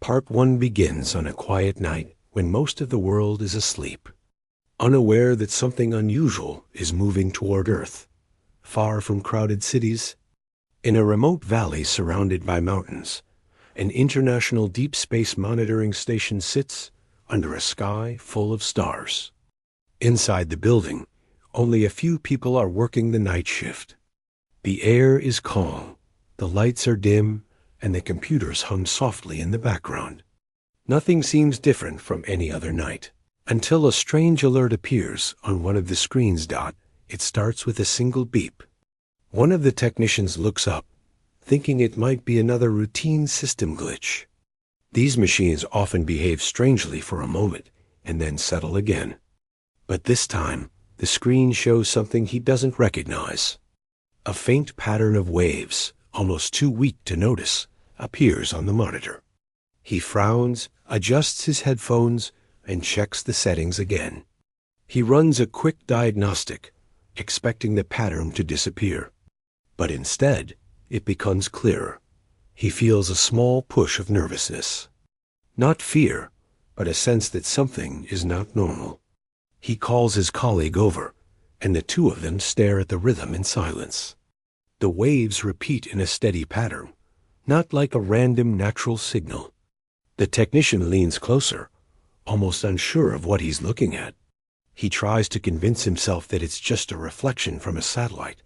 Part 1 begins on a quiet night when most of the world is asleep, unaware that something unusual is moving toward Earth, far from crowded cities. In a remote valley surrounded by mountains, an international deep space monitoring station sits under a sky full of stars. Inside the building, only a few people are working the night shift. The air is calm, the lights are dim, and the computers hum softly in the background. Nothing seems different from any other night, until a strange alert appears on one of the screens. It starts with a single beep. One of the technicians looks up, thinking it might be another routine system glitch. These machines often behave strangely for a moment and then settle again. But this time, the screen shows something he doesn't recognize. A faint pattern of waves, almost too weak to notice, appears on the monitor. He frowns, adjusts his headphones, and checks the settings again. He runs a quick diagnostic, expecting the pattern to disappear. But instead, it becomes clearer. He feels a small push of nervousness. Not fear, but a sense that something is not normal. He calls his colleague over, and the two of them stare at the rhythm in silence. The waves repeat in a steady pattern, not like a random natural signal. The technician leans closer, almost unsure of what he's looking at. He tries to convince himself that it's just a reflection from a satellite,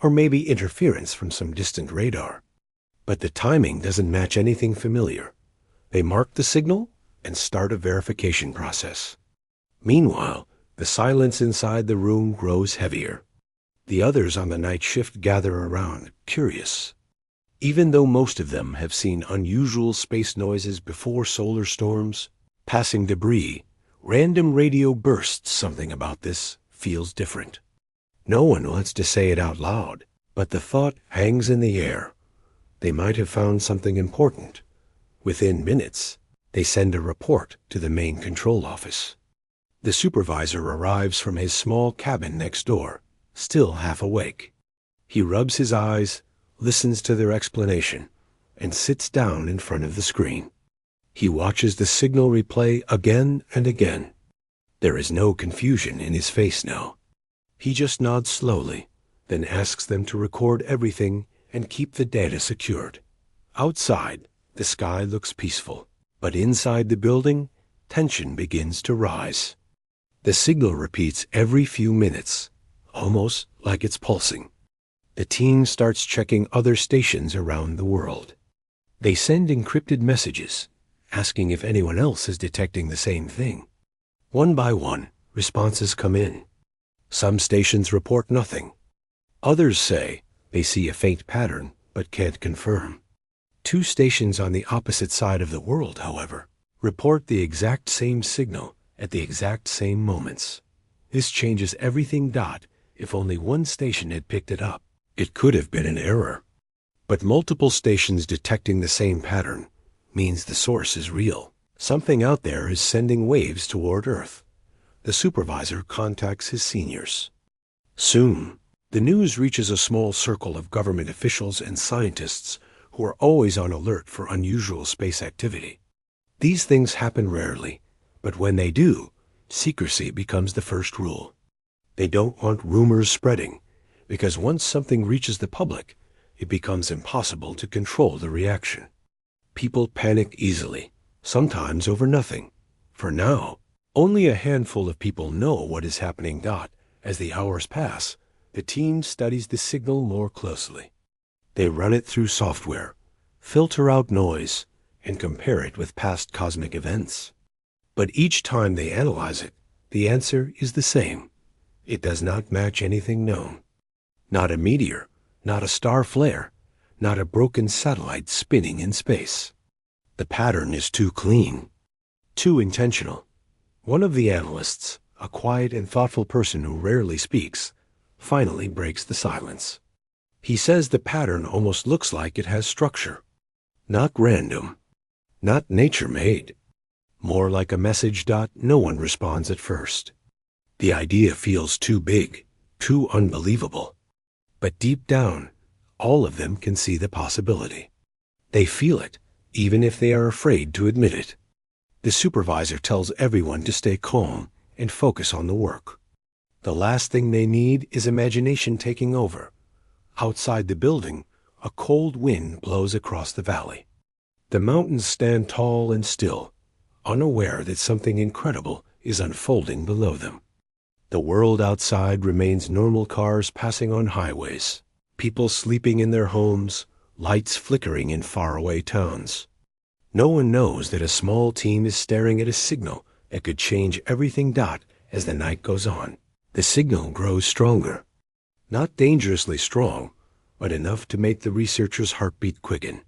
or maybe interference from some distant radar. But the timing doesn't match anything familiar. They mark the signal and start a verification process. Meanwhile, the silence inside the room grows heavier. The others on the night shift gather around, curious. Even though most of them have seen unusual space noises before solar storms, passing debris, random radio bursts, something about this feels different. No one wants to say it out loud, but the thought hangs in the air. They might have found something important. Within minutes, they send a report to the main control office. The supervisor arrives from his small cabin next door, still half awake. He rubs his eyes, listens to their explanation, and sits down in front of the screen. He watches the signal replay again and again. There is no confusion in his face now. He just nods slowly, then asks them to record everything and keep the data secured. Outside, the sky looks peaceful, but inside the building, tension begins to rise. The signal repeats every few minutes, almost like it's pulsing. The team starts checking other stations around the world. They send encrypted messages, asking if anyone else is detecting the same thing. One by one, responses come in. Some stations report nothing. Others say they see a faint pattern but can't confirm. Two stations on the opposite side of the world, however, report the exact same signal at the exact same moments. This changes everything. If only one station had picked it up, it could have been an error. But multiple stations detecting the same pattern means the source is real. Something out there is sending waves toward Earth. The supervisor contacts his seniors. Soon, the news reaches a small circle of government officials and scientists who are always on alert for unusual space activity. These things happen rarely, but when they do, secrecy becomes the first rule. They don't want rumors spreading, because once something reaches the public, it becomes impossible to control the reaction. People panic easily, sometimes over nothing. For now, only a handful of people know what is happening. As the hours pass, the team studies the signal more closely. They run it through software, filter out noise, and compare it with past cosmic events. But each time they analyze it, the answer is the same. It does not match anything known. Not a meteor, not a star flare, not a broken satellite spinning in space. The pattern is too clean, too intentional. One of the analysts, a quiet and thoughtful person who rarely speaks, finally breaks the silence. He says the pattern almost looks like it has structure. Not random, not nature-made. More like a message. No one responds at first. The idea feels too big, too unbelievable. But deep down, all of them can see the possibility. They feel it, even if they are afraid to admit it. The supervisor tells everyone to stay calm and focus on the work. The last thing they need is imagination taking over. Outside the building, a cold wind blows across the valley. The mountains stand tall and still, unaware that something incredible is unfolding below them. The world outside remains normal: cars passing on highways, people sleeping in their homes, lights flickering in faraway towns. No one knows that a small team is staring at a signal that could change everything. As the night goes on, the signal grows stronger. Not dangerously strong, but enough to make the researchers' heartbeat quicken.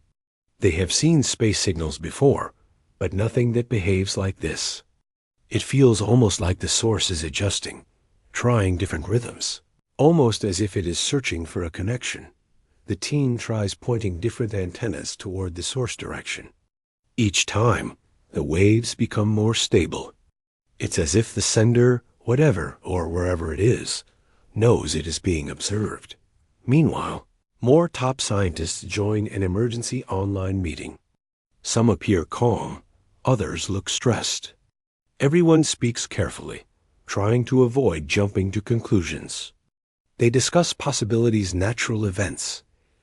They have seen space signals before, but nothing that behaves like this. It feels almost like the source is adjusting, trying different rhythms, almost as if it is searching for a connection. The team tries pointing different antennas toward the source direction. Each time, the waves become more stable. It's as if the sender, whatever or wherever it is, knows it is being observed. Meanwhile, more top scientists join an emergency online meeting. Some appear calm, others look stressed. Everyone speaks carefully, trying to avoid jumping to conclusions. They discuss possibilities: natural events,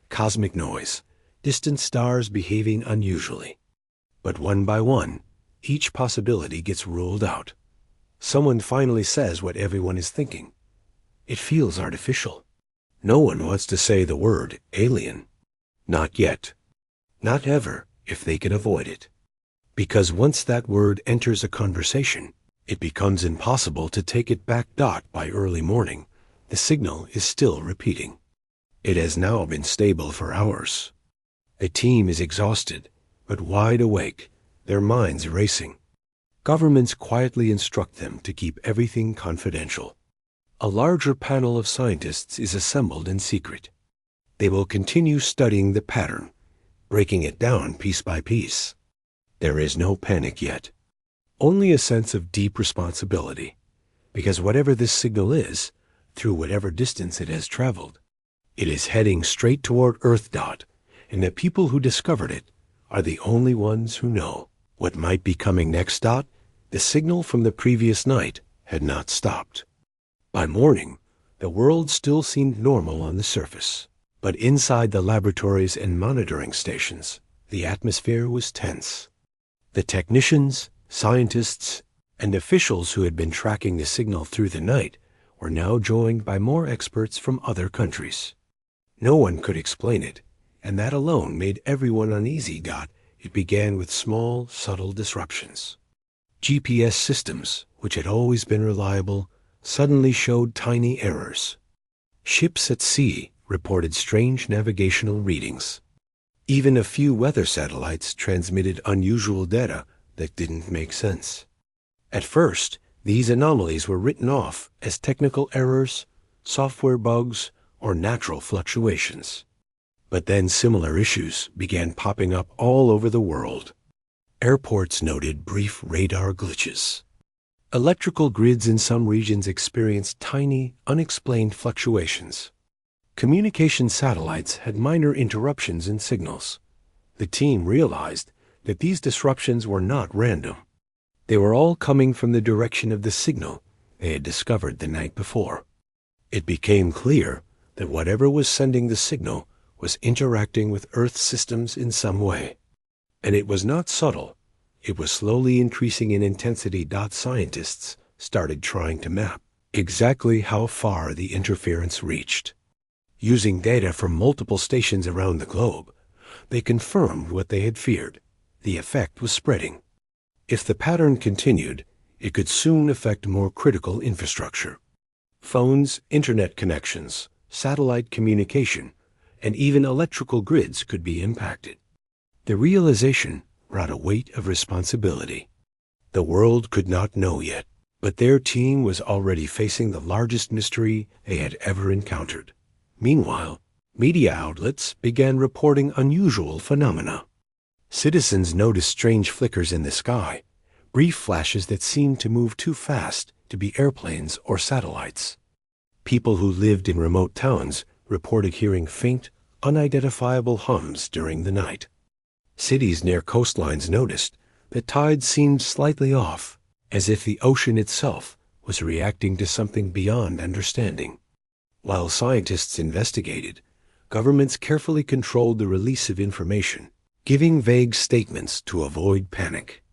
cosmic noise, distant stars behaving unusually. But one by one, each possibility gets ruled out. Someone finally says what everyone is thinking. It feels artificial. No one wants to say the word alien. Not yet. Not ever, if they can avoid it. Because once that word enters a conversation, it becomes impossible to take it back. By early morning, the signal is still repeating. It has now been stable for hours. The team is exhausted, but wide awake, their minds racing. Governments quietly instruct them to keep everything confidential. A larger panel of scientists is assembled in secret. They will continue studying the pattern, breaking it down piece by piece. There is no panic yet, only a sense of deep responsibility, because whatever this signal is, through whatever distance it has traveled, it is heading straight toward Earth. And the people who discovered it are the only ones who know what might be coming next. The signal from the previous night had not stopped. By morning, the world still seemed normal on the surface, but inside the laboratories and monitoring stations, the atmosphere was tense. The technicians, scientists, and officials who had been tracking the signal through the night were now joined by more experts from other countries. No one could explain it, and that alone made everyone uneasy. It began with small, subtle disruptions. GPS systems, which had always been reliable, suddenly showed tiny errors. Ships at sea reported strange navigational readings. Even a few weather satellites transmitted unusual data that didn't make sense. At first, these anomalies were written off as technical errors, software bugs, or natural fluctuations. But then similar issues began popping up all over the world. Airports noted brief radar glitches. Electrical grids in some regions experienced tiny, unexplained fluctuations. Communication satellites had minor interruptions in signals. The team realized that these disruptions were not random. They were all coming from the direction of the signal they had discovered the night before. It became clear that whatever was sending the signal was interacting with Earth systems in some way. And it was not subtle. It was slowly increasing in intensity. Scientists started trying to map exactly how far the interference reached. Using data from multiple stations around the globe, they confirmed what they had feared. The effect was spreading. If the pattern continued, it could soon affect more critical infrastructure. Phones, internet connections, satellite communication, and even electrical grids could be impacted. The realization brought a weight of responsibility. The world could not know yet, but their team was already facing the largest mystery they had ever encountered. Meanwhile, media outlets began reporting unusual phenomena. Citizens noticed strange flickers in the sky, brief flashes that seemed to move too fast to be airplanes or satellites. People who lived in remote towns reported hearing faint, unidentifiable hums during the night. Cities near coastlines noticed that tides seemed slightly off, as if the ocean itself was reacting to something beyond understanding. While scientists investigated, governments carefully controlled the release of information, giving vague statements to avoid panic.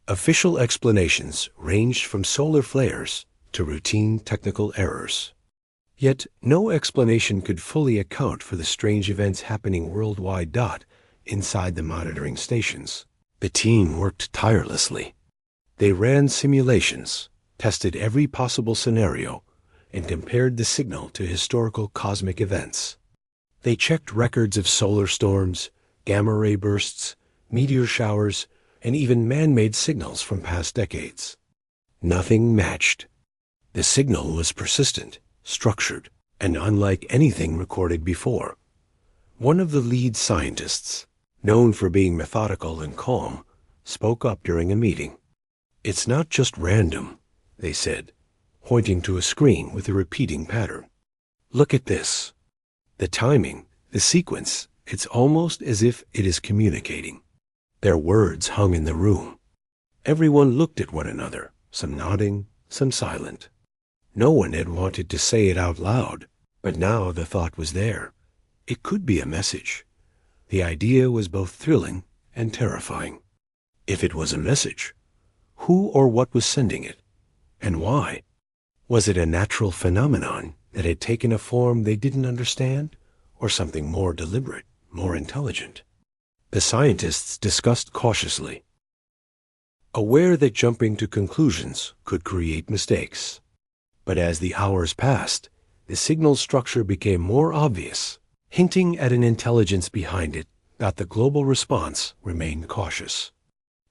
Official explanations ranged from solar flares to routine technical errors. Yet no explanation could fully account for the strange events happening worldwide. Inside the monitoring stations, the team worked tirelessly. They ran simulations, tested every possible scenario, and compared the signal to historical cosmic events. They checked records of solar storms, gamma-ray bursts, meteor showers, and even man-made signals from past decades. Nothing matched. The signal was persistent, structured, and unlike anything recorded before. One of the lead scientists, known for being methodical and calm, spoke up during a meeting. "It's not just random," they said, pointing to a screen with a repeating pattern. "Look at this. The timing, the sequence, it's almost as if it is communicating." Their words hung in the room. Everyone looked at one another, some nodding, some silent. No one had wanted to say it out loud, but now the thought was there. It could be a message. The idea was both thrilling and terrifying. If it was a message, who or what was sending it, and why? Was it a natural phenomenon that had taken a form they didn't understand, or something more deliberate, more intelligent? The scientists discussed cautiously, aware that jumping to conclusions could create mistakes. But as the hours passed, the signal structure became more obvious, hinting at an intelligence behind it. That the global response remained cautious.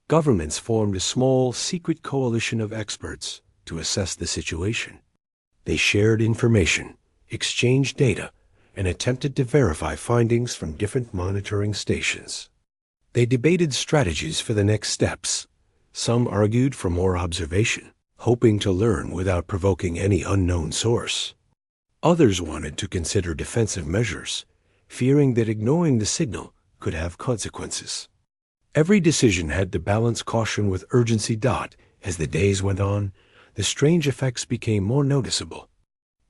Governments formed a small, secret coalition of experts to assess the situation. They shared information, exchanged data, and attempted to verify findings from different monitoring stations. They debated strategies for the next steps. Some argued for more observation, hoping to learn without provoking any unknown source. Others wanted to consider defensive measures, fearing that ignoring the signal could have consequences. Every decision had to balance caution with urgency. As the days went on, the strange effects became more noticeable.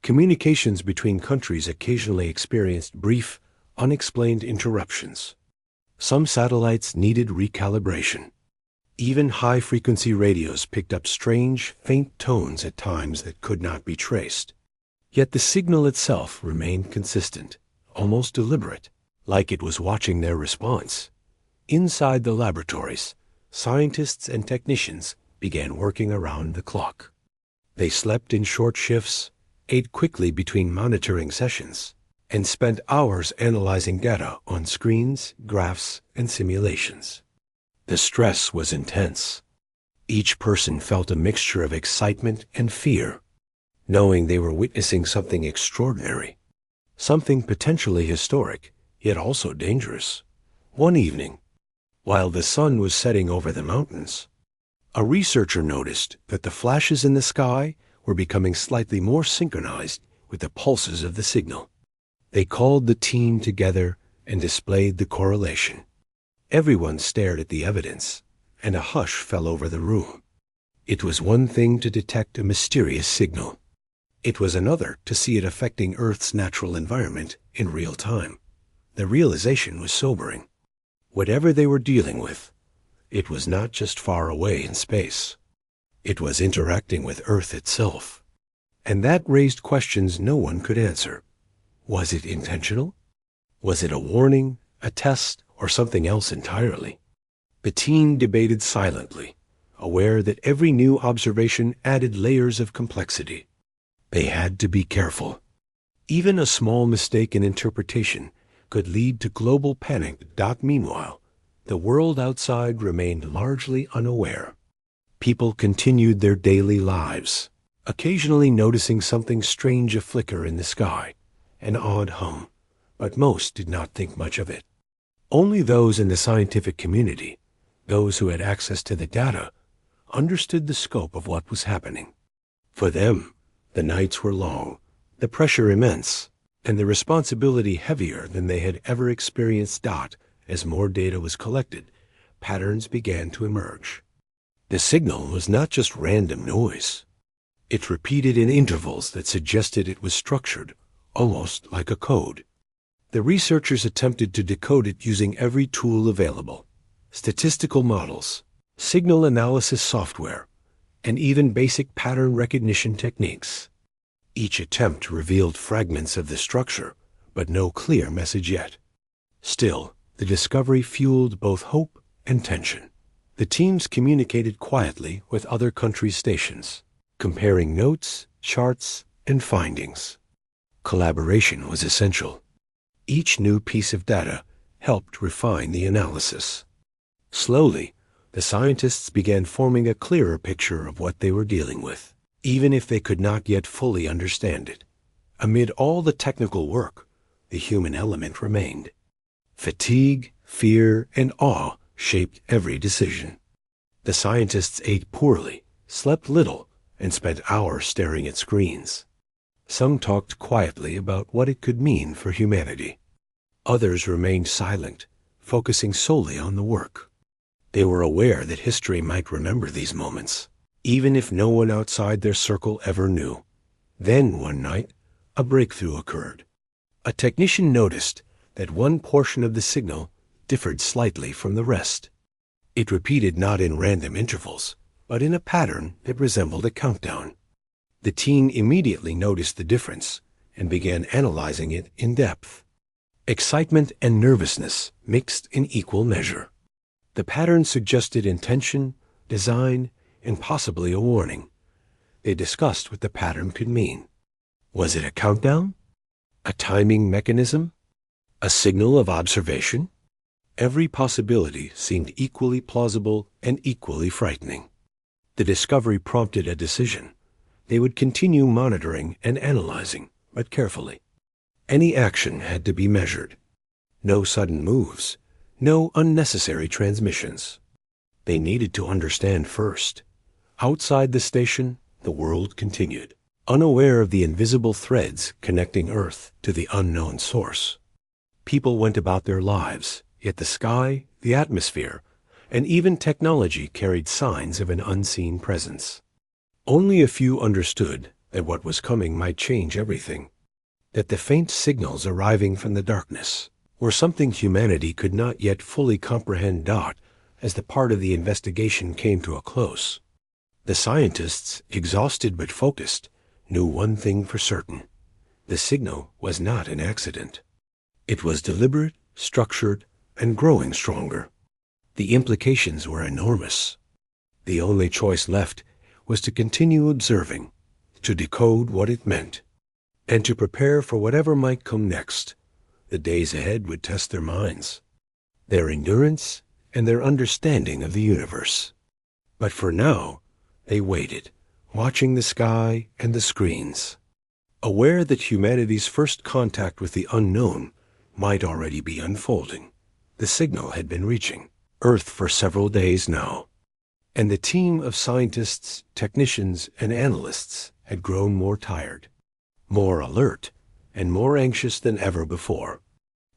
Communications between countries occasionally experienced brief, unexplained interruptions. Some satellites needed recalibration. Even high-frequency radios picked up strange, faint tones at times that could not be traced. Yet the signal itself remained consistent, almost deliberate, like it was watching their response. Inside the laboratories, scientists and technicians began working around the clock. They slept in short shifts, ate quickly between monitoring sessions, and spent hours analyzing data on screens, graphs, and simulations. The stress was intense. Each person felt a mixture of excitement and fear, knowing they were witnessing something extraordinary, something potentially historic, yet also dangerous. One evening, while the sun was setting over the mountains, a researcher noticed that the flashes in the sky were becoming slightly more synchronized with the pulses of the signal. They called the team together and displayed the correlation. Everyone stared at the evidence, and a hush fell over the room. It was one thing to detect a mysterious signal. It was another to see it affecting Earth's natural environment in real time. The realization was sobering. Whatever they were dealing with, it was not just far away in space. It was interacting with Earth itself. And that raised questions no one could answer. Was it intentional? Was it a warning, a test, or something else entirely? The team debated silently, aware that every new observation added layers of complexity. They had to be careful. Even a small mistake in interpretation could lead to global panic. Meanwhile, the world outside remained largely unaware. People continued their daily lives, occasionally noticing something strange a flicker in the sky, an odd hum, but most did not think much of it. Only those in the scientific community, those who had access to the data, understood the scope of what was happening. For them, the nights were long, the pressure immense, and the responsibility heavier than they had ever experienced. as more data was collected, patterns began to emerge. The signal was not just random noise. It repeated in intervals that suggested it was structured, almost like a code. The researchers attempted to decode it using every tool available: statistical models, signal analysis software, and even basic pattern recognition techniques. Each attempt revealed fragments of the structure, but no clear message yet. Still, the discovery fueled both hope and tension. The teams communicated quietly with other countries' stations, comparing notes, charts, and findings. Collaboration was essential. Each new piece of data helped refine the analysis. Slowly, the scientists began forming a clearer picture of what they were dealing with, even if they could not yet fully understand it. Amid all the technical work, the human element remained. Fatigue, fear, and awe shaped every decision. The scientists ate poorly, slept little, and spent hours staring at screens. Some talked quietly about what it could mean for humanity. Others remained silent, focusing solely on the work. They were aware that history might remember these moments, even if no one outside their circle ever knew. Then, one night, a breakthrough occurred. A technician noticed that one portion of the signal differed slightly from the rest. It repeated not in random intervals, but in a pattern that resembled a countdown. The team immediately noticed the difference and began analyzing it in depth. Excitement and nervousness mixed in equal measure. The pattern suggested intention, design, and possibly a warning. They discussed what the pattern could mean. Was it a countdown? A timing mechanism? A signal of observation? Every possibility seemed equally plausible and equally frightening. The discovery prompted a decision. They would continue monitoring and analyzing, but carefully. Any action had to be measured. No sudden moves, no unnecessary transmissions. They needed to understand first. Outside the station, the world continued, unaware of the invisible threads connecting Earth to the unknown source. People went about their lives, yet the sky, the atmosphere, and even technology carried signs of an unseen presence. Only a few understood that what was coming might change everything, that the faint signals arriving from the darkness were something humanity could not yet fully comprehend. As the part of the investigation came to a close, the scientists, exhausted but focused, knew one thing for certain. The signal was not an accident. It was deliberate, structured, and growing stronger. The implications were enormous. The only choice left was to continue observing, to decode what it meant, and to prepare for whatever might come next. The days ahead would test their minds, their endurance, and their understanding of the universe. But for now, they waited, watching the sky and the screens, aware that humanity's first contact with the unknown might already be unfolding. The signal had been reaching Earth for several days now, and the team of scientists, technicians, and analysts had grown more tired, more alert, and more anxious than ever before.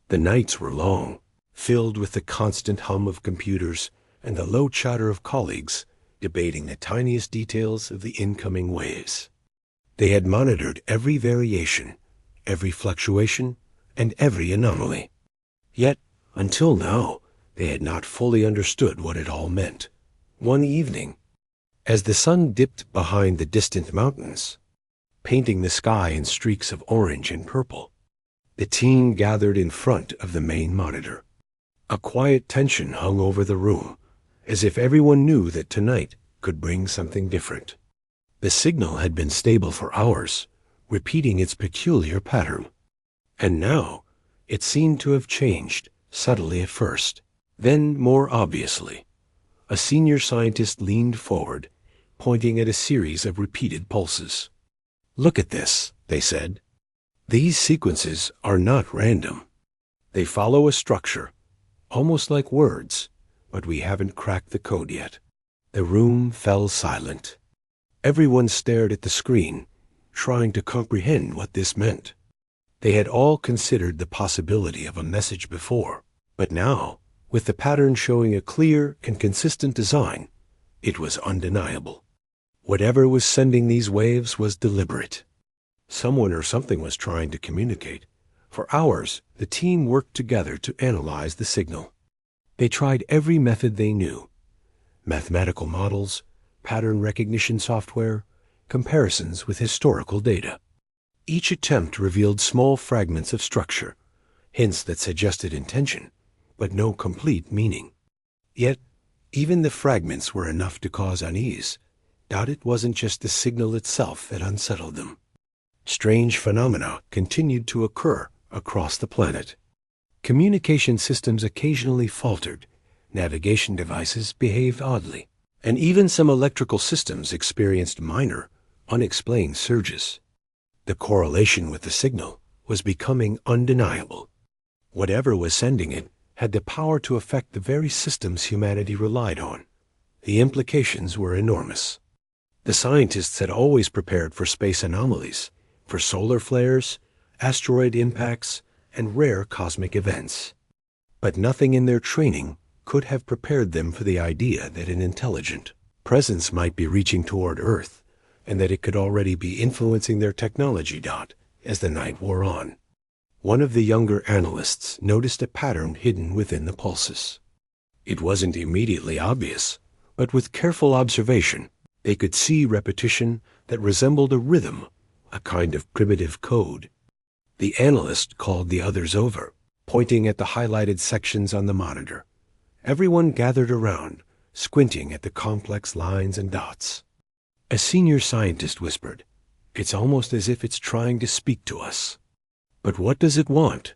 The nights were long, filled with the constant hum of computers and the low chatter of colleagues debating the tiniest details of the incoming waves. They had monitored every variation, every fluctuation, and every anomaly. Yet, until now, they had not fully understood what it all meant. One evening, as the sun dipped behind the distant mountains, painting the sky in streaks of orange and purple, the team gathered in front of the main monitor. A quiet tension hung over the room, as if everyone knew that tonight could bring something different. The signal had been stable for hours, repeating its peculiar pattern. And now, it seemed to have changed, subtly at first, then more obviously. A senior scientist leaned forward, pointing at a series of repeated pulses. "Look at this," they said. "These sequences are not random. They follow a structure, almost like words, but we haven't cracked the code yet." The room fell silent. Everyone stared at the screen, trying to comprehend what this meant. They had all considered the possibility of a message before, but now With the pattern showing a clear and consistent design, it was undeniable. Whatever was sending these waves was deliberate. Someone or something was trying to communicate. For hours, the team worked together to analyze the signal. They tried every method they knew: mathematical models, pattern recognition software, comparisons with historical data. Each attempt revealed small fragments of structure, hints that suggested intention, but no complete meaning. Yet, even the fragments were enough to cause unease. Doubt it wasn't just the signal itself that unsettled them. Strange phenomena continued to occur across the planet. Communication systems occasionally faltered, navigation devices behaved oddly, and even some electrical systems experienced minor, unexplained surges. The correlation with the signal was becoming undeniable. Whatever was sending it had the power to affect the very systems humanity relied on. The implications were enormous. The scientists had always prepared for space anomalies, for solar flares, asteroid impacts, and rare cosmic events. But nothing in their training could have prepared them for the idea that an intelligent presence might be reaching toward Earth, and that it could already be influencing their technology. As the night wore on, one of the younger analysts noticed a pattern hidden within the pulses. It wasn't immediately obvious, but with careful observation, they could see repetition that resembled a rhythm, a kind of primitive code. The analyst called the others over, pointing at the highlighted sections on the monitor. Everyone gathered around, squinting at the complex lines and dots. A senior scientist whispered, "It's almost as if it's trying to speak to us." But what does it want?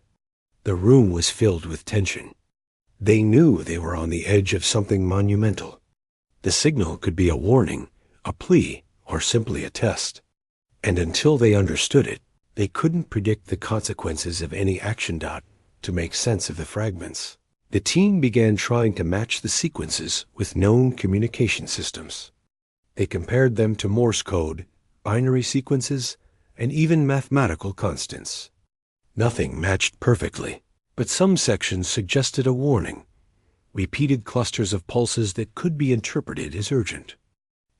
The room was filled with tension. They knew they were on the edge of something monumental. The signal could be a warning, a plea, or simply a test. And until they understood it, they couldn't predict the consequences of any action. To make sense of the fragments, the team began trying to match the sequences with known communication systems. They compared them to Morse code, binary sequences, and even mathematical constants. Nothing matched perfectly, but some sections suggested a warning, repeated clusters of pulses that could be interpreted as urgent.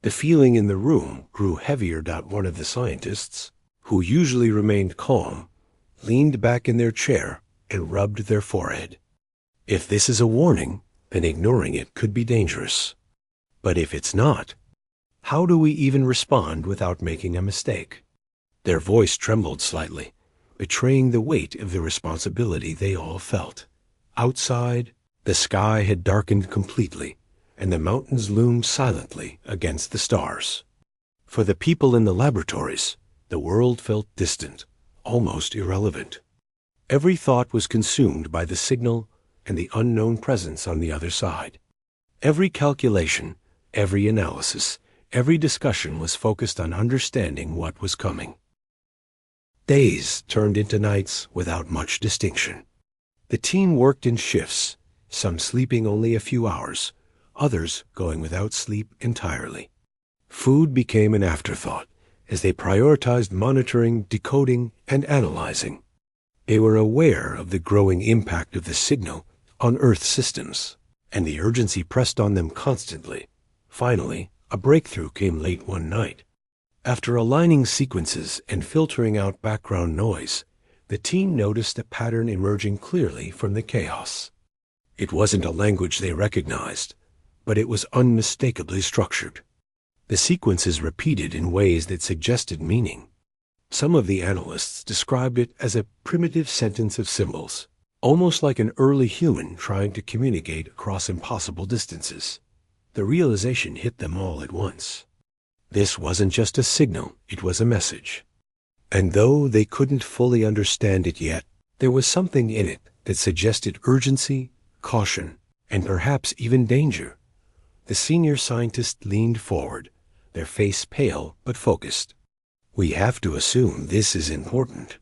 The feeling in the room grew heavier. One of the scientists, who usually remained calm, leaned back in their chair and rubbed their forehead. If this is a warning, then ignoring it could be dangerous. But if it's not, how do we even respond without making a mistake? Their voice trembled slightly, betraying the weight of the responsibility they all felt. Outside, the sky had darkened completely, and the mountains loomed silently against the stars. For the people in the laboratories, the world felt distant, almost irrelevant. Every thought was consumed by the signal and the unknown presence on the other side. Every calculation, every analysis, every discussion was focused on understanding what was coming. Days turned into nights without much distinction. The team worked in shifts, some sleeping only a few hours, others going without sleep entirely. Food became an afterthought as they prioritized monitoring, decoding, and analyzing. They were aware of the growing impact of the signal on Earth systems, and the urgency pressed on them constantly. Finally, a breakthrough came late one night. After aligning sequences and filtering out background noise, the team noticed a pattern emerging clearly from the chaos. It wasn't a language they recognized, but it was unmistakably structured. The sequences repeated in ways that suggested meaning. Some of the analysts described it as a primitive sentence of symbols, almost like an early human trying to communicate across impossible distances. The realization hit them all at once. This wasn't just a signal, it was a message. And though they couldn't fully understand it yet, there was something in it that suggested urgency, caution, and perhaps even danger. The senior scientist leaned forward, their face pale but focused. "We have to assume this is important.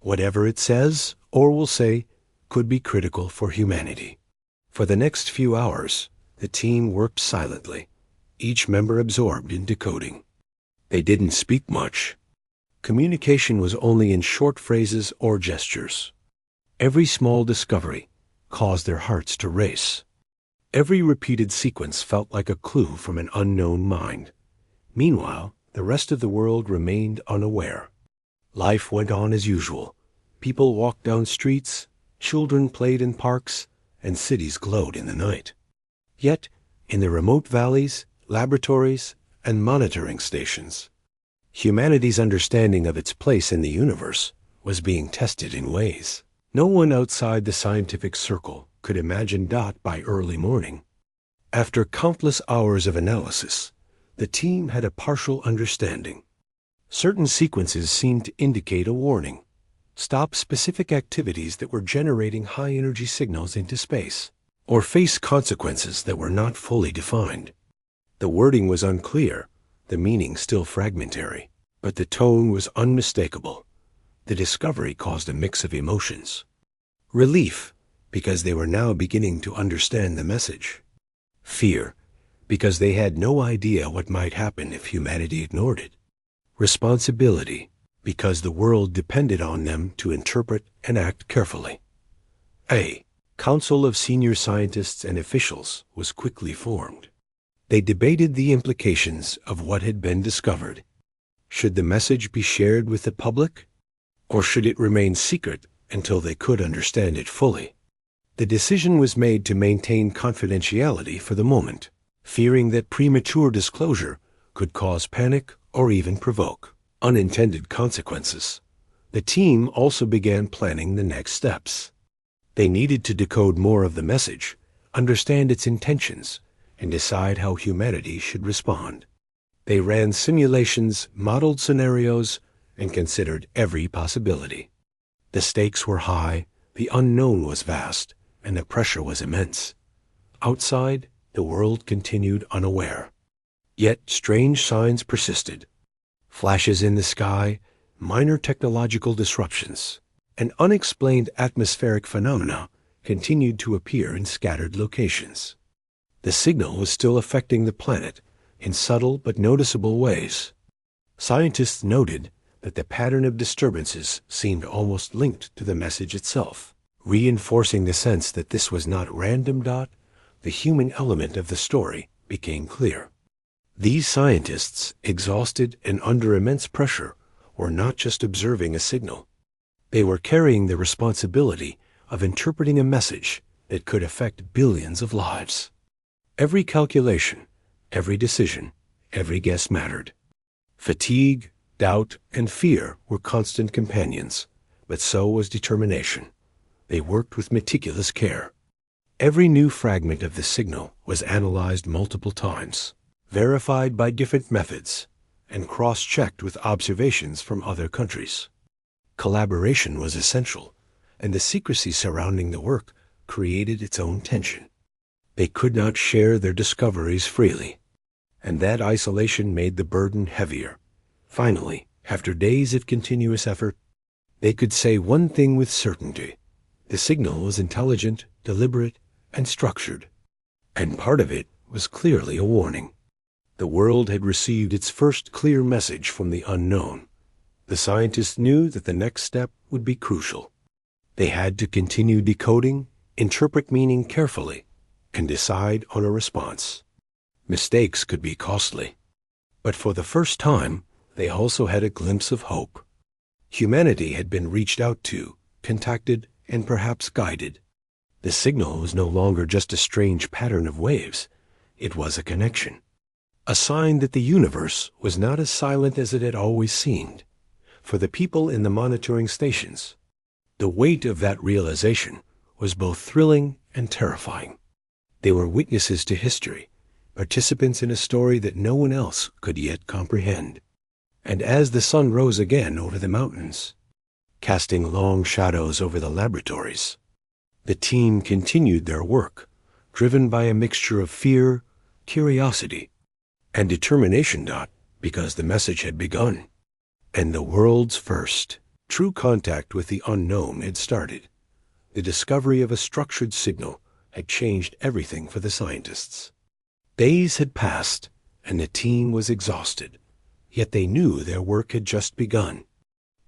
Whatever it says, or will say, could be critical for humanity." For the next few hours, the team worked silently, each member absorbed in decoding. They didn't speak much. Communication was only in short phrases or gestures. Every small discovery, caused their hearts to race. Every repeated sequence felt like a clue from an unknown mind. Meanwhile, the rest of the world remained unaware. Life went on as usual. People walked down streets, children played in parks, and cities glowed in the night. Yet, in the remote valleys, laboratories, and monitoring stations, humanity's understanding of its place in the universe was being tested in ways no one outside the scientific circle could imagine. By early morning, after countless hours of analysis, the team had a partial understanding. Certain sequences seemed to indicate a warning. Stop specific activities that were generating high-energy signals into space, or face consequences that were not fully defined. The wording was unclear, the meaning still fragmentary, but the tone was unmistakable. The discovery caused a mix of emotions. Relief, because they were now beginning to understand the message. Fear, because they had no idea what might happen if humanity ignored it. Responsibility, because the world depended on them to interpret and act carefully. A council of senior scientists and officials was quickly formed. They debated the implications of what had been discovered. Should the message be shared with the public, or should it remain secret until they could understand it fully? The decision was made to maintain confidentiality for the moment, fearing that premature disclosure could cause panic or even provoke unintended consequences. The team also began planning the next steps. They needed to decode more of the message, understand its intentions, and decide how humanity should respond. They ran simulations, modeled scenarios, and considered every possibility. The stakes were high, the unknown was vast, and the pressure was immense. Outside, the world continued unaware. Yet strange signs persisted. Flashes in the sky, minor technological disruptions, and unexplained atmospheric phenomena continued to appear in scattered locations. The signal was still affecting the planet in subtle but noticeable ways. Scientists noted that the pattern of disturbances seemed almost linked to the message itself, reinforcing the sense that this was not random. The human element of the story became clear. These scientists, exhausted and under immense pressure, were not just observing a signal. They were carrying the responsibility of interpreting a message that could affect billions of lives. Every calculation, every decision, every guess mattered. Fatigue, doubt, and fear were constant companions, but so was determination. They worked with meticulous care. Every new fragment of the signal was analyzed multiple times, verified by different methods, and cross-checked with observations from other countries. Collaboration was essential, and the secrecy surrounding the work created its own tension. They could not share their discoveries freely, and that isolation made the burden heavier. Finally, after days of continuous effort, they could say one thing with certainty. The signal was intelligent, deliberate, and structured, and part of it was clearly a warning. The world had received its first clear message from the unknown. The scientists knew that the next step would be crucial. They had to continue decoding, interpret meaning carefully, and decide on a response. Mistakes could be costly, but for the first time, they also had a glimpse of hope. Humanity had been reached out to, contacted, and perhaps guided. The signal was no longer just a strange pattern of waves. It was a connection, a sign that the universe was not as silent as it had always seemed. For the people in the monitoring stations, the weight of that realization was both thrilling and terrifying. They were witnesses to history, participants in a story that no one else could yet comprehend. And as the sun rose again over the mountains, casting long shadows over the laboratories, the team continued their work, driven by a mixture of fear, curiosity, and determination. Because the message had begun, and the world's first true contact with the unknown had started. The discovery of a structured signal had changed everything for the scientists. Days had passed, and the team was exhausted, yet they knew their work had just begun.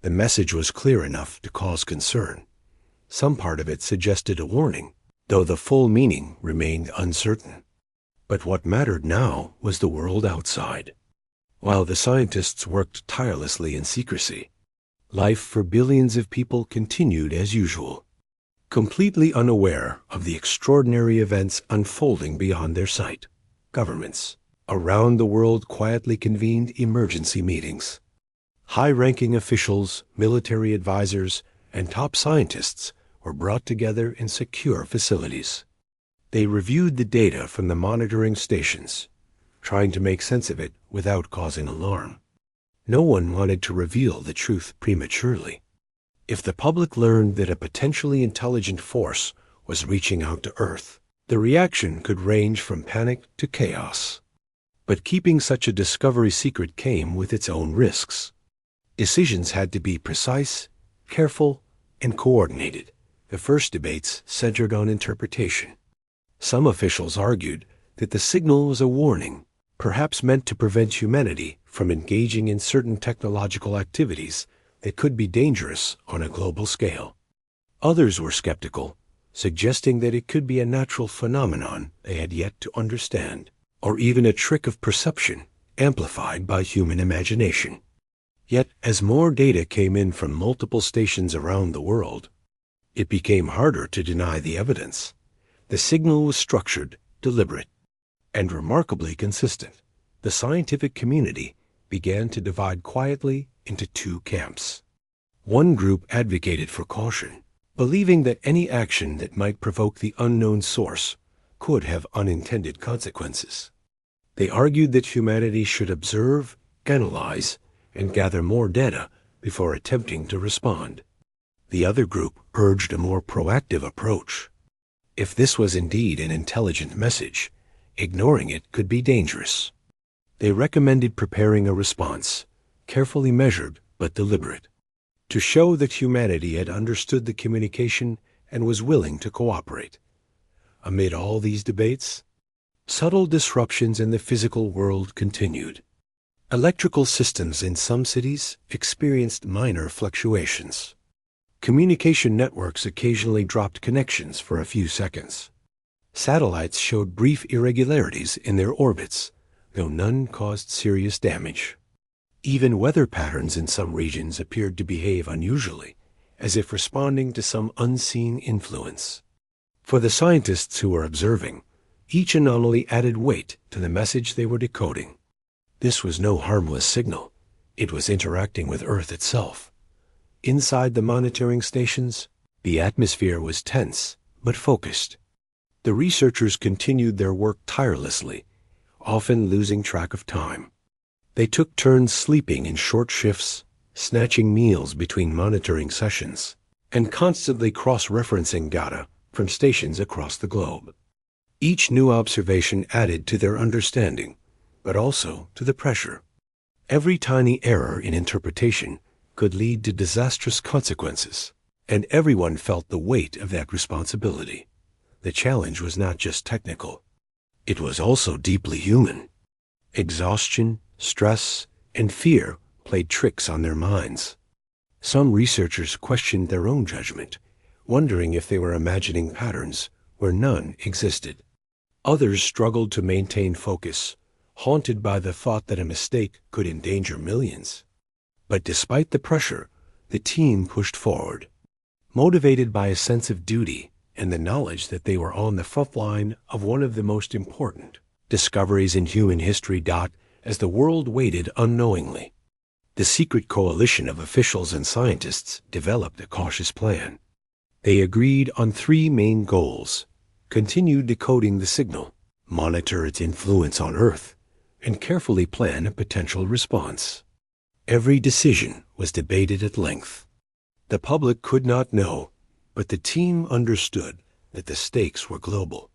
The message was clear enough to cause concern. Some part of it suggested a warning, though the full meaning remained uncertain. But what mattered now was the world outside. While the scientists worked tirelessly in secrecy, life for billions of people continued as usual, completely unaware of the extraordinary events unfolding beyond their sight. Governments around the world quietly convened emergency meetings. High-ranking officials, military advisors, and top scientists were brought together in secure facilities. They reviewed the data from the monitoring stations, trying to make sense of it without causing alarm. No one wanted to reveal the truth prematurely. If the public learned that a potentially intelligent force was reaching out to Earth, the reaction could range from panic to chaos. But keeping such a discovery secret came with its own risks. Decisions had to be precise, careful, and coordinated. The first debates centered on interpretation. Some officials argued that the signal was a warning, perhaps meant to prevent humanity from engaging in certain technological activities that could be dangerous on a global scale. Others were skeptical, suggesting that it could be a natural phenomenon they had yet to understand, or even a trick of perception amplified by human imagination. Yet, as more data came in from multiple stations around the world, it became harder to deny the evidence. The signal was structured, deliberate, and remarkably consistent. The scientific community began to divide quietly into two camps. One group advocated for caution, believing that any action that might provoke the unknown source could have unintended consequences. They argued that humanity should observe, analyze, and gather more data before attempting to respond. The other group urged a more proactive approach. If this was indeed an intelligent message, ignoring it could be dangerous. They recommended preparing a response, carefully measured but deliberate, to show that humanity had understood the communication and was willing to cooperate. Amid all these debates, subtle disruptions in the physical world continued. Electrical systems in some cities experienced minor fluctuations. Communication networks occasionally dropped connections for a few seconds. Satellites showed brief irregularities in their orbits, though none caused serious damage. Even weather patterns in some regions appeared to behave unusually, as if responding to some unseen influence. For the scientists who were observing, each anomaly added weight to the message they were decoding. This was no harmless signal. It was interacting with Earth itself. Inside the monitoring stations, the atmosphere was tense but focused. The researchers continued their work tirelessly, often losing track of time. They took turns sleeping in short shifts, snatching meals between monitoring sessions, and constantly cross-referencing data from stations across the globe. Each new observation added to their understanding, but also to the pressure. Every tiny error in interpretation could lead to disastrous consequences, and everyone felt the weight of that responsibility. The challenge was not just technical. It was also deeply human. Exhaustion, stress, and fear played tricks on their minds. Some researchers questioned their own judgment, wondering if they were imagining patterns where none existed. Others struggled to maintain focus, haunted by the thought that a mistake could endanger millions. But despite the pressure, the team pushed forward, motivated by a sense of duty and the knowledge that they were on the front line of one of the most important discoveries in human history. As the world waited unknowingly, the secret coalition of officials and scientists developed a cautious plan. They agreed on three main goals: continue decoding the signal, monitor its influence on Earth, and carefully plan a potential response. Every decision was debated at length. The public could not know, but the team understood that the stakes were global.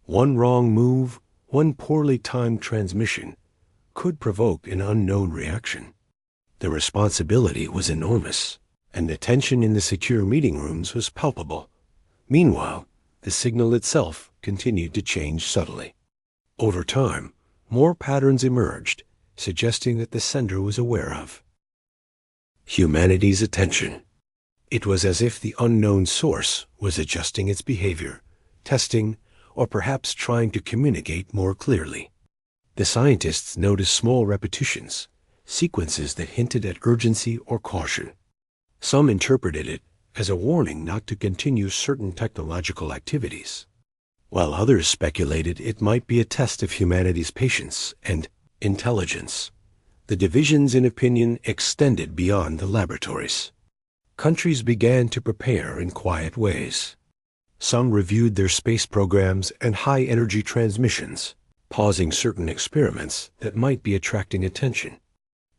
One wrong move, one poorly timed transmission, could provoke an unknown reaction. The responsibility was enormous, and the tension in the secure meeting rooms was palpable. Meanwhile, the signal itself continued to change subtly. Over time, more patterns emerged, suggesting that the sender was aware of humanity's attention. It was as if the unknown source was adjusting its behavior, testing, or perhaps trying to communicate more clearly. The scientists noticed small repetitions, sequences that hinted at urgency or caution. Some interpreted it as a warning not to continue certain technological activities, while others speculated it might be a test of humanity's patience and intelligence. The divisions in opinion extended beyond the laboratories. Countries began to prepare in quiet ways. Some reviewed their space programs and high-energy transmissions, pausing certain experiments that might be attracting attention.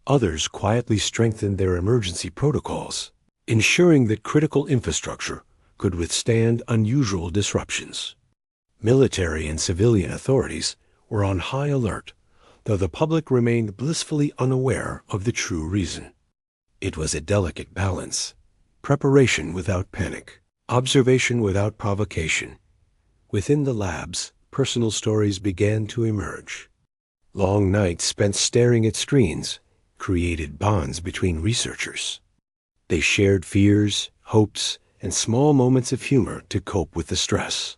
Others quietly strengthened their emergency protocols, ensuring that critical infrastructure could withstand unusual disruptions. Military and civilian authorities were on high alert, though the public remained blissfully unaware of the true reason. It was a delicate balance: preparation without panic, observation without provocation. Within the labs, personal stories began to emerge. Long nights spent staring at screens created bonds between researchers. They shared fears, hopes, and small moments of humor to cope with the stress.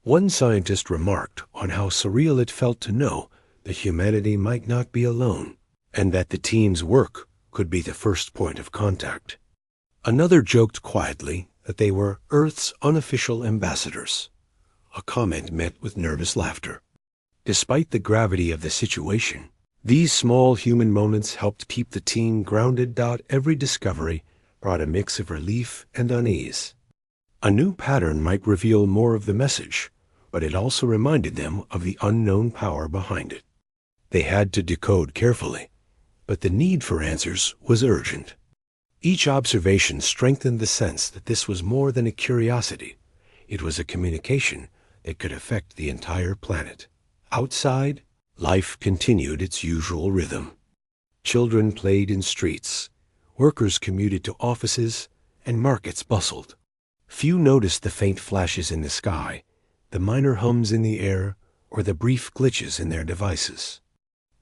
One scientist remarked on how surreal it felt to know that humanity might not be alone, and that the team's work could be the first point of contact. Another joked quietly that they were Earth's unofficial ambassadors, a comment met with nervous laughter. Despite the gravity of the situation, these small human moments helped keep the team grounded. Every discovery brought a mix of relief and unease. A new pattern might reveal more of the message, but it also reminded them of the unknown power behind it. They had to decode carefully, but the need for answers was urgent. Each observation strengthened the sense that this was more than a curiosity. It was a communication that could affect the entire planet. Outside, life continued its usual rhythm. Children played in streets, workers commuted to offices, and markets bustled. Few noticed the faint flashes in the sky, the minor hums in the air, or the brief glitches in their devices.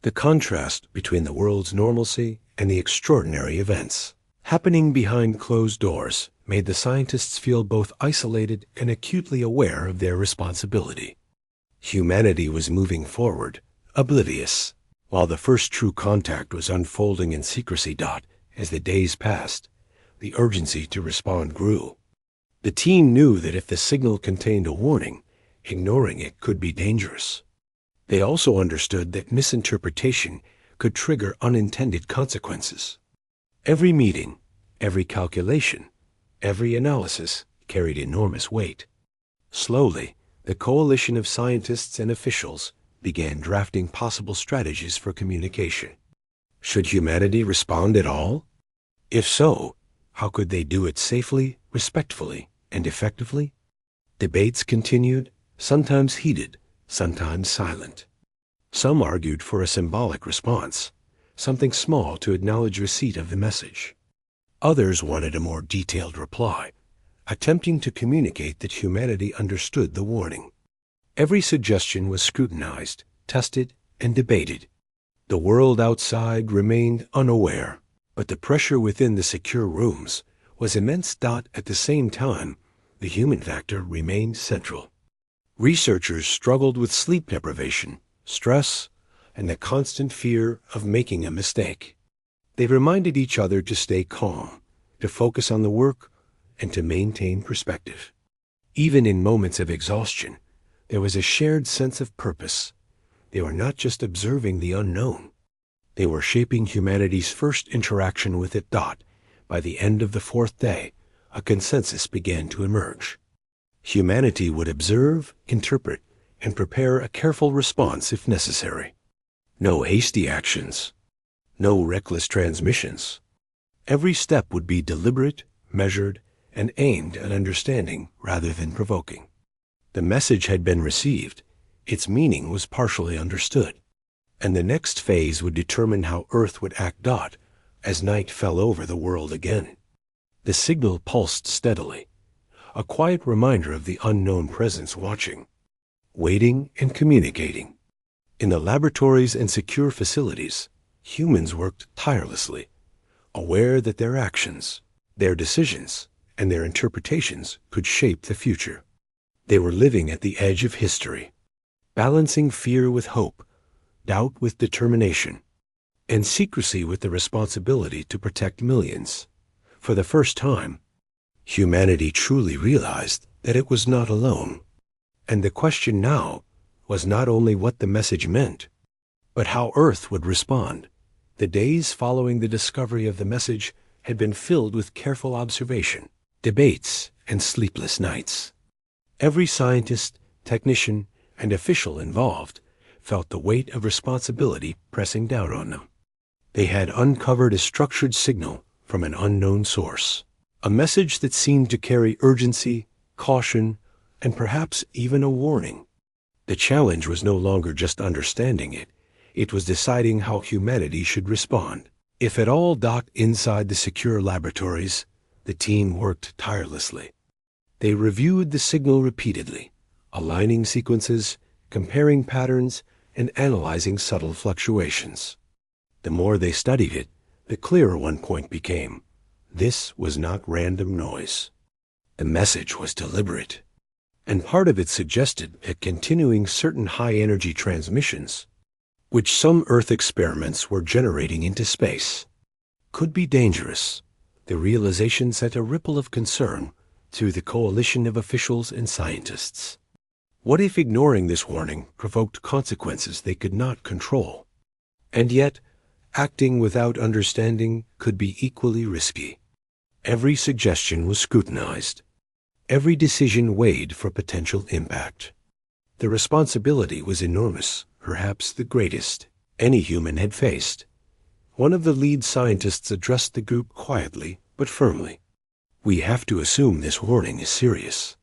The contrast between the world's normalcy and the extraordinary events happening behind closed doors made the scientists feel both isolated and acutely aware of their responsibility. Humanity was moving forward, oblivious, while the first true contact was unfolding in secrecy. As the days passed, the urgency to respond grew. The team knew that if the signal contained a warning, ignoring it could be dangerous. They also understood that misinterpretation could trigger unintended consequences. Every meeting, every calculation, every analysis carried enormous weight. Slowly, the coalition of scientists and officials began drafting possible strategies for communication. Should humanity respond at all? If so, how could they do it safely, respectfully, and effectively? Debates continued, sometimes heated, sometimes silent. Some argued for a symbolic response, something small to acknowledge receipt of the message. Others wanted a more detailed reply, attempting to communicate that humanity understood the warning. Every suggestion was scrutinized, tested, and debated. The world outside remained unaware, but the pressure within the secure rooms was immense. At the same time, the human factor remained central. Researchers struggled with sleep deprivation, stress, and the constant fear of making a mistake. They reminded each other to stay calm, to focus on the work, and to maintain perspective. Even in moments of exhaustion, there was a shared sense of purpose. They were not just observing the unknown. They were shaping humanity's first interaction with it. By the end of the fourth day, a consensus began to emerge. Humanity would observe, interpret, and prepare a careful response if necessary. No hasty actions. No reckless transmissions. Every step would be deliberate, measured, and aimed at understanding rather than provoking. The message had been received. Its meaning was partially understood. And the next phase would determine how Earth would act. As night fell over the world again, the signal pulsed steadily, a quiet reminder of the unknown presence watching, waiting, and communicating. In the laboratories and secure facilities, humans worked tirelessly, aware that their actions, their decisions, and their interpretations could shape the future. They were living at the edge of history, balancing fear with hope, doubt with determination, and secrecy with the responsibility to protect millions. For the first time, humanity truly realized that it was not alone. And the question now was not only what the message meant, but how Earth would respond. The days following the discovery of the message had been filled with careful observation, debates, and sleepless nights. Every scientist, technician, and official involved felt the weight of responsibility pressing down on them. They had uncovered a structured signal from an unknown source, a message that seemed to carry urgency, caution, and perhaps even a warning. The challenge was no longer just understanding it. It was deciding how humanity should respond. If it all docked inside the secure laboratories, the team worked tirelessly. They reviewed the signal repeatedly, aligning sequences, comparing patterns, and analyzing subtle fluctuations. The more they studied it, the clearer one point became. This was not random noise. The message was deliberate, and part of it suggested that continuing certain high-energy transmissions, which some Earth experiments were generating into space, could be dangerous. The realization sent a ripple of concern through the coalition of officials and scientists. What if ignoring this warning provoked consequences they could not control? And yet, acting without understanding could be equally risky. Every suggestion was scrutinized. Every decision weighed for potential impact. The responsibility was enormous, perhaps the greatest any human had faced. One of the lead scientists addressed the group quietly but firmly. "We have to assume this warning is serious.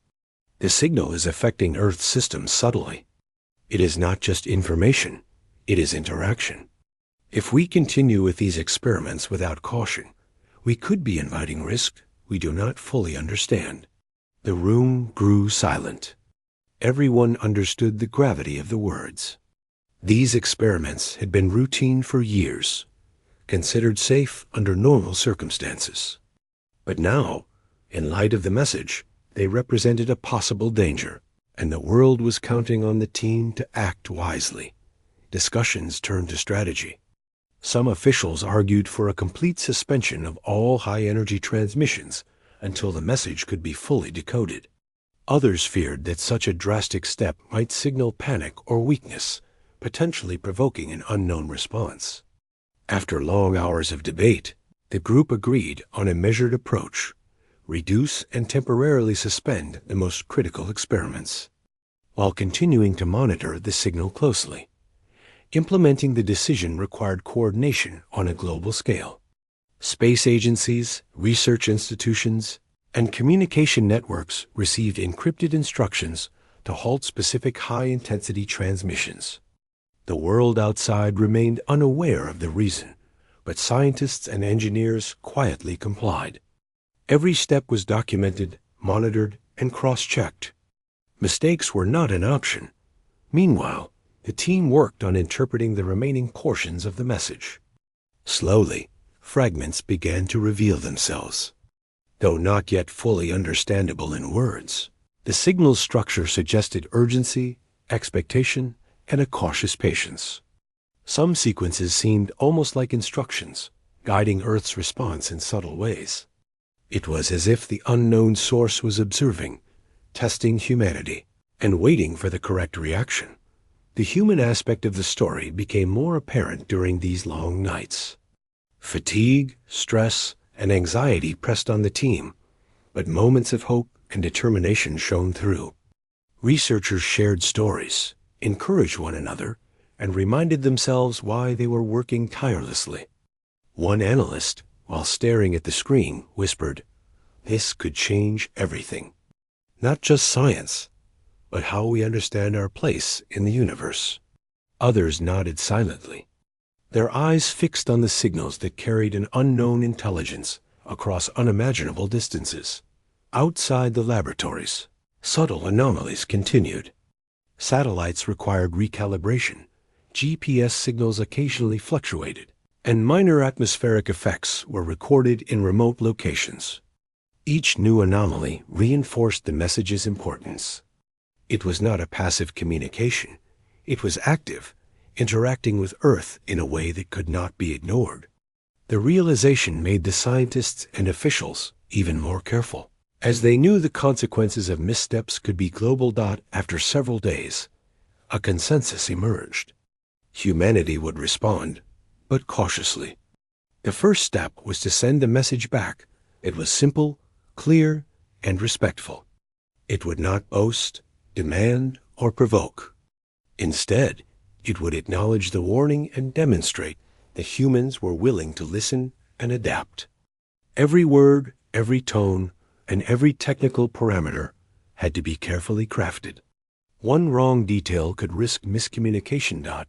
The signal is affecting Earth's systems subtly. It is not just information, it is interaction. If we continue with these experiments without caution, we could be inviting risk we do not fully understand." The room grew silent. Everyone understood the gravity of the words. These experiments had been routine for years, considered safe under normal circumstances. But now, in light of the message, they represented a possible danger, and the world was counting on the team to act wisely. Discussions turned to strategy. Some officials argued for a complete suspension of all high-energy transmissions until the message could be fully decoded. Others feared that such a drastic step might signal panic or weakness, potentially provoking an unknown response. After long hours of debate, the group agreed on a measured approach: reduce and temporarily suspend the most critical experiments, while continuing to monitor the signal closely. Implementing the decision required coordination on a global scale. Space agencies, research institutions, and communication networks received encrypted instructions to halt specific high-intensity transmissions. The world outside remained unaware of the reason, but scientists and engineers quietly complied. Every step was documented, monitored, and cross-checked. Mistakes were not an option. Meanwhile, the team worked on interpreting the remaining portions of the message. Slowly, fragments began to reveal themselves. Though not yet fully understandable in words, the signal's structure suggested urgency, expectation, and a cautious patience. Some sequences seemed almost like instructions, guiding Earth's response in subtle ways. It was as if the unknown source was observing, testing humanity, and waiting for the correct reaction. The human aspect of the story became more apparent during these long nights. Fatigue, stress, and anxiety pressed on the team, but moments of hope and determination shone through. Researchers shared stories, encouraged one another, and reminded themselves why they were working tirelessly. One analyst, while staring at the screen, whispered, "This could change everything. Not just science, but how we understand our place in the universe." Others nodded silently, their eyes fixed on the signals that carried an unknown intelligence across unimaginable distances. Outside the laboratories, subtle anomalies continued. Satellites required recalibration, GPS signals occasionally fluctuated, and minor atmospheric effects were recorded in remote locations. Each new anomaly reinforced the message's importance. It was not a passive communication. It was active, interacting with Earth in a way that could not be ignored. The realization made the scientists and officials even more careful, as they knew the consequences of missteps could be global. After several days, a consensus emerged. Humanity would respond, but cautiously. The first step was to send the message back. It was simple, clear, and respectful. It would not boast, demand, or provoke. Instead, it would acknowledge the warning and demonstrate that humans were willing to listen and adapt. Every word, every tone, and every technical parameter had to be carefully crafted. One wrong detail could risk miscommunication.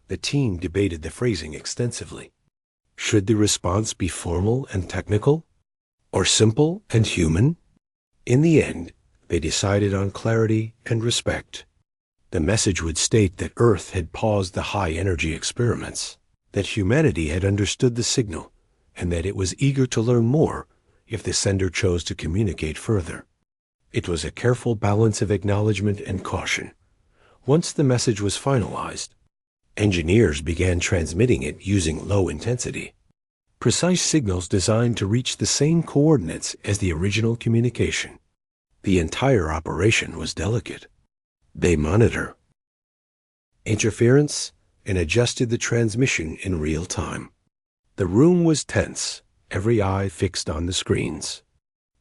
The team debated the phrasing extensively. Should the response be formal and technical, or simple and human? In the end, they decided on clarity and respect. The message would state that Earth had paused the high-energy experiments, that humanity had understood the signal, and that it was eager to learn more if the sender chose to communicate further. It was a careful balance of acknowledgement and caution. Once the message was finalized, engineers began transmitting it using low intensity, precise signals designed to reach the same coordinates as the original communication. The entire operation was delicate. They monitored interference and adjusted the transmission in real time. The room was tense, every eye fixed on the screens.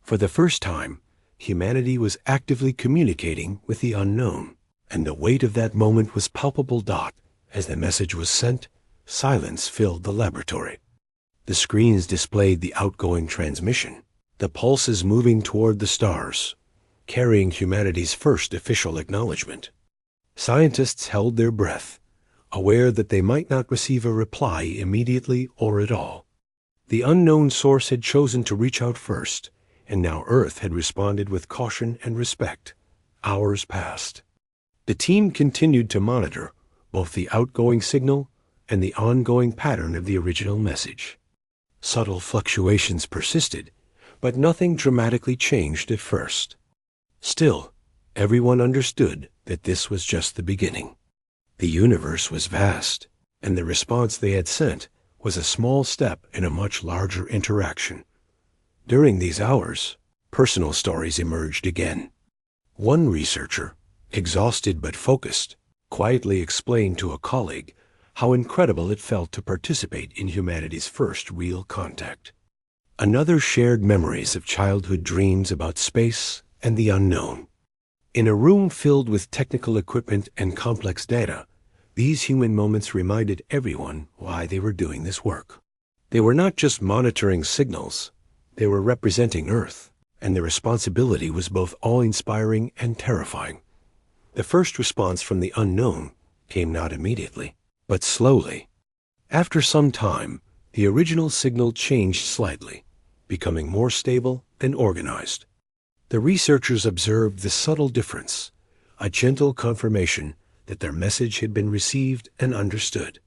For the first time, humanity was actively communicating with the unknown, and the weight of that moment was palpable. As the message was sent, silence filled the laboratory. The screens displayed the outgoing transmission, the pulses moving toward the stars, carrying humanity's first official acknowledgement. Scientists held their breath, aware that they might not receive a reply immediately or at all. The unknown source had chosen to reach out first, and now Earth had responded with caution and respect. Hours passed. The team continued to monitor both the outgoing signal and the ongoing pattern of the original message. Subtle fluctuations persisted, but nothing dramatically changed at first. Still, everyone understood that this was just the beginning. The universe was vast, and the response they had sent was a small step in a much larger interaction. During these hours, personal stories emerged again. One researcher, exhausted but focused, quietly explained to a colleague how incredible it felt to participate in humanity's first real contact. Another shared memories of childhood dreams about space and the unknown. In a room filled with technical equipment and complex data, these human moments reminded everyone why they were doing this work. They were not just monitoring signals, they were representing Earth, and the responsibility was both awe-inspiring and terrifying. The first response from the unknown came not immediately, but slowly. After some time, the original signal changed slightly, becoming more stable and organized. The researchers observed the subtle difference, a gentle confirmation that their message had been received and understood.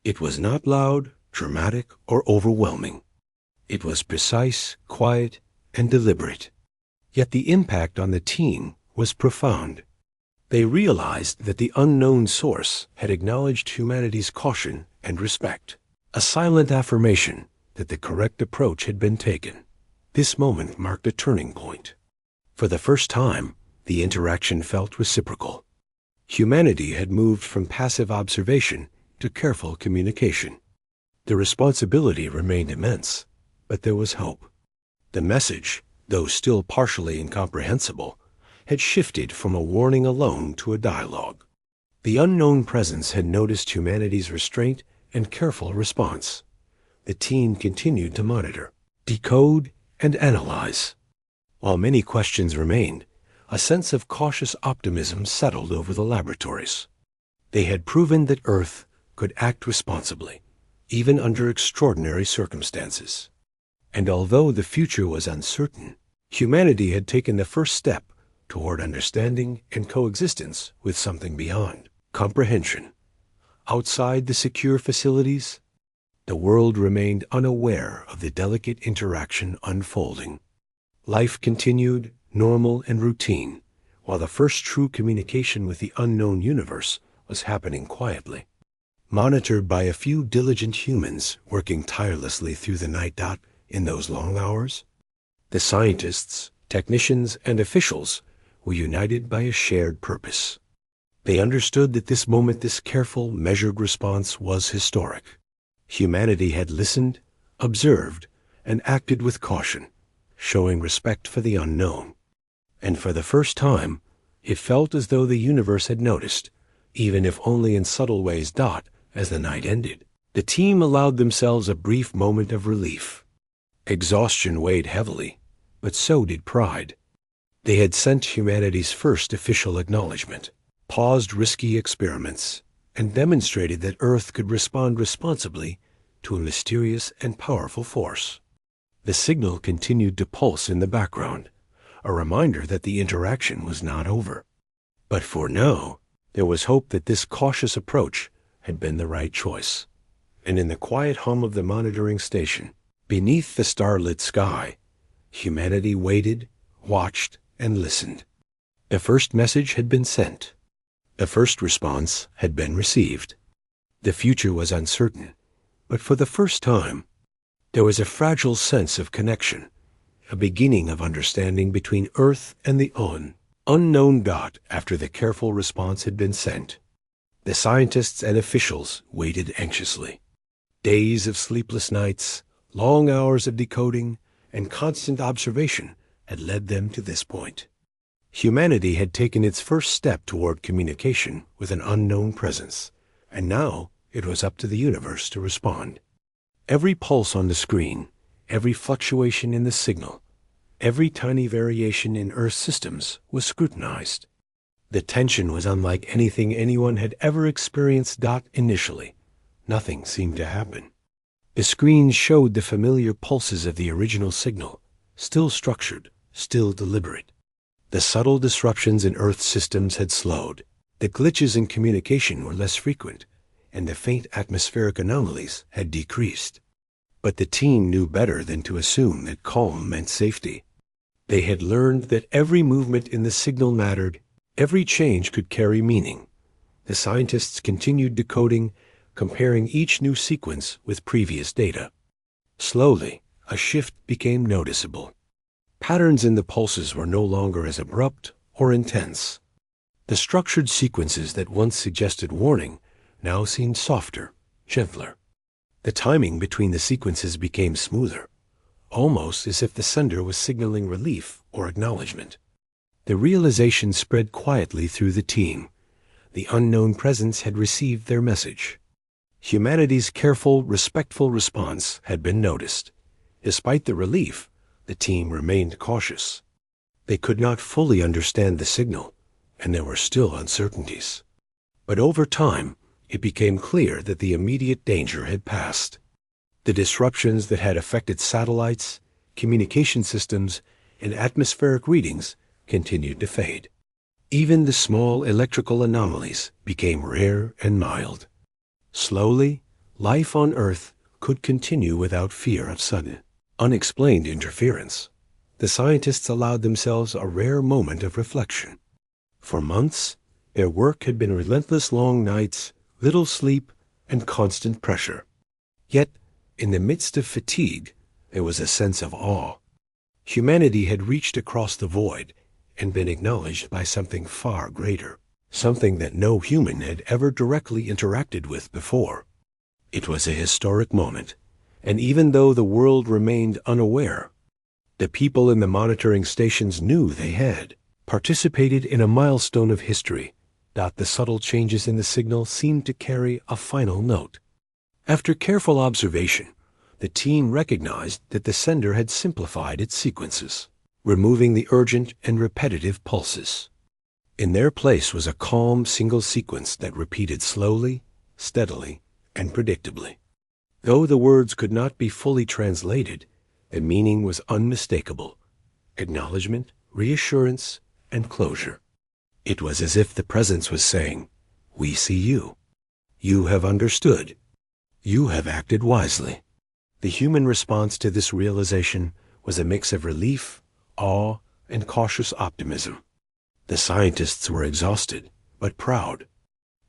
It was not loud, dramatic, or overwhelming. It was precise, quiet, and deliberate. Yet the impact on the team was profound. They realized that the unknown source had acknowledged humanity's caution and respect, a silent affirmation that the correct approach had been taken. This moment marked a turning point. For the first time, the interaction felt reciprocal. Humanity had moved from passive observation to careful communication. The responsibility remained immense, but there was hope. The message, though still partially incomprehensible, had shifted from a warning alone to a dialogue. The unknown presence had noticed humanity's restraint and careful response. The team continued to monitor, decode, and analyze. While many questions remained, a sense of cautious optimism settled over the laboratories. They had proven that Earth could act responsibly, even under extraordinary circumstances. And although the future was uncertain, humanity had taken the first step toward understanding and coexistence with something beyond comprehension. Outside the secure facilities, the world remained unaware of the delicate interaction unfolding. Life continued, normal and routine, while the first true communication with the unknown universe was happening quietly. Monitored by a few diligent humans working tirelessly through the night. In those long hours, the scientists, technicians, and officials were united by a shared purpose. They understood that this moment, this careful, measured response was historic. Humanity had listened, observed, and acted with caution, showing respect for the unknown. And for the first time, it felt as though the universe had noticed, even if only in subtle ways. As the night ended, the team allowed themselves a brief moment of relief. Exhaustion weighed heavily, but so did pride. They had sent humanity's first official acknowledgement, paused risky experiments, and demonstrated that Earth could respond responsibly to a mysterious and powerful force. The signal continued to pulse in the background, a reminder that the interaction was not over. But for now, there was hope that this cautious approach had been the right choice. And in the quiet hum of the monitoring station, beneath the starlit sky, humanity waited, watched, and listened. The first message had been sent. The first response had been received. The future was uncertain, but for the first time, there was a fragile sense of connection, a beginning of understanding between Earth and the unknown. After the careful response had been sent, the scientists and officials waited anxiously. Days of sleepless nights, long hours of decoding, and constant observation had led them to this point. Humanity had taken its first step toward communication with an unknown presence, and now it was up to the universe to respond. Every pulse on the screen, every fluctuation in the signal, every tiny variation in Earth's systems was scrutinized. The tension was unlike anything anyone had ever experienced. Initially, nothing seemed to happen. The screens showed the familiar pulses of the original signal, still structured, still deliberate. The subtle disruptions in Earth's systems had slowed. The glitches in communication were less frequent, and the faint atmospheric anomalies had decreased. But the team knew better than to assume that calm meant safety. They had learned that every movement in the signal mattered, every change could carry meaning. The scientists continued decoding, comparing each new sequence with previous data. Slowly, a shift became noticeable. Patterns in the pulses were no longer as abrupt or intense. The structured sequences that once suggested warning now seemed softer, gentler. The timing between the sequences became smoother, almost as if the sender was signaling relief or acknowledgement. The realization spread quietly through the team. The unknown presence had received their message. Humanity's careful, respectful response had been noticed. Despite the relief, the team remained cautious. They could not fully understand the signal, and there were still uncertainties. But over time, it became clear that the immediate danger had passed. The disruptions that had affected satellites, communication systems, and atmospheric readings continued to fade. Even the small electrical anomalies became rare and mild. Slowly, life on Earth could continue without fear of sudden, unexplained interference. The scientists allowed themselves a rare moment of reflection. For months, their work had been relentless long nights, little sleep, and constant pressure. Yet, in the midst of fatigue, there was a sense of awe. Humanity had reached across the void and been acknowledged by something far greater, something that no human had ever directly interacted with before. It was a historic moment, and even though the world remained unaware, the people in the monitoring stations knew they had participated in a milestone of history. The subtle changes in the signal seemed to carry a final note. After careful observation, the team recognized that the sender had simplified its sequences, removing the urgent and repetitive pulses. In their place was a calm single sequence that repeated slowly, steadily, and predictably. Though the words could not be fully translated, the meaning was unmistakable: acknowledgement, reassurance, and closure. It was as if the presence was saying, "We see you. You have understood. You have acted wisely." The human response to this realization was a mix of relief, awe, and cautious optimism. The scientists were exhausted, but proud.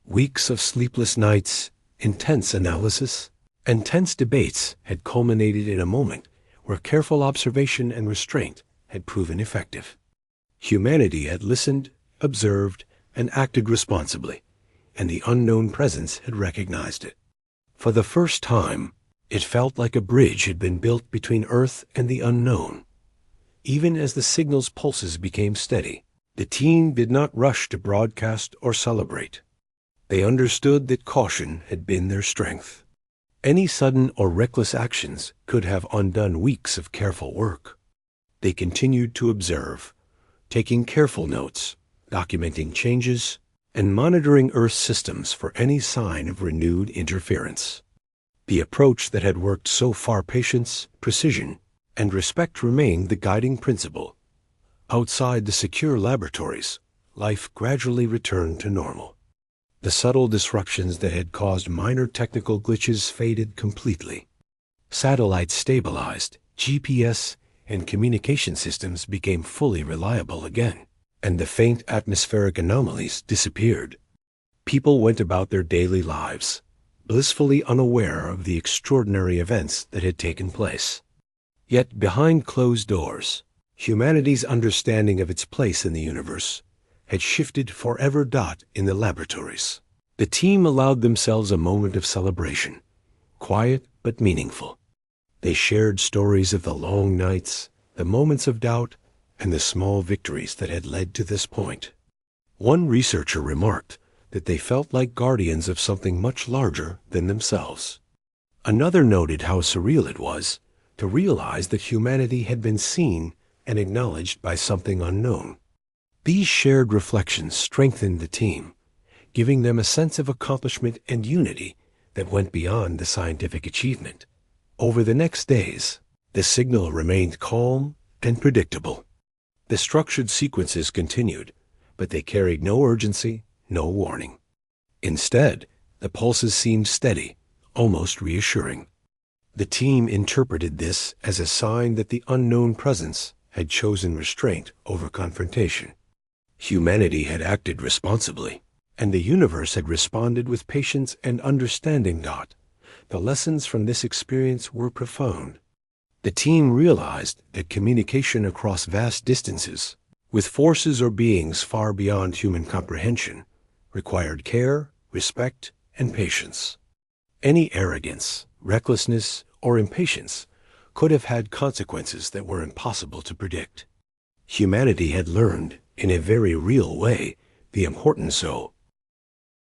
Weeks of sleepless nights, intense analysis, and tense debates had culminated in a moment where careful observation and restraint had proven effective. Humanity had listened, observed, and acted responsibly, and the unknown presence had recognized it. For the first time, it felt like a bridge had been built between Earth and the unknown. Even as the signal's pulses became steady, the team did not rush to broadcast or celebrate. They understood that caution had been their strength. Any sudden or reckless actions could have undone weeks of careful work. They continued to observe, taking careful notes, documenting changes, and monitoring Earth's systems for any sign of renewed interference. The approach that had worked so far, patience, precision, and respect, remained the guiding principle. Outside the secure laboratories, life gradually returned to normal. The subtle disruptions that had caused minor technical glitches faded completely. Satellites stabilized, GPS and communication systems became fully reliable again, and the faint atmospheric anomalies disappeared. People went about their daily lives, blissfully unaware of the extraordinary events that had taken place. Yet behind closed doors, humanity's understanding of its place in the universe had shifted forever. In the laboratories, the team allowed themselves a moment of celebration, quiet but meaningful. They shared stories of the long nights, the moments of doubt, and the small victories that had led to this point. One researcher remarked that they felt like guardians of something much larger than themselves. Another noted how surreal it was to realize that humanity had been seen and acknowledged by something unknown. These shared reflections strengthened the team, giving them a sense of accomplishment and unity that went beyond the scientific achievement. Over the next days, the signal remained calm and predictable. The structured sequences continued, but they carried no urgency, no warning. Instead, the pulses seemed steady, almost reassuring. The team interpreted this as a sign that the unknown presence had chosen restraint over confrontation. Humanity had acted responsibly, and the universe had responded with patience and understanding. The lessons from this experience were profound. The team realized that communication across vast distances, with forces or beings far beyond human comprehension, required care, respect, and patience. Any arrogance, recklessness, or impatience could have had consequences that were impossible to predict. Humanity had learned, in a very real way, the importance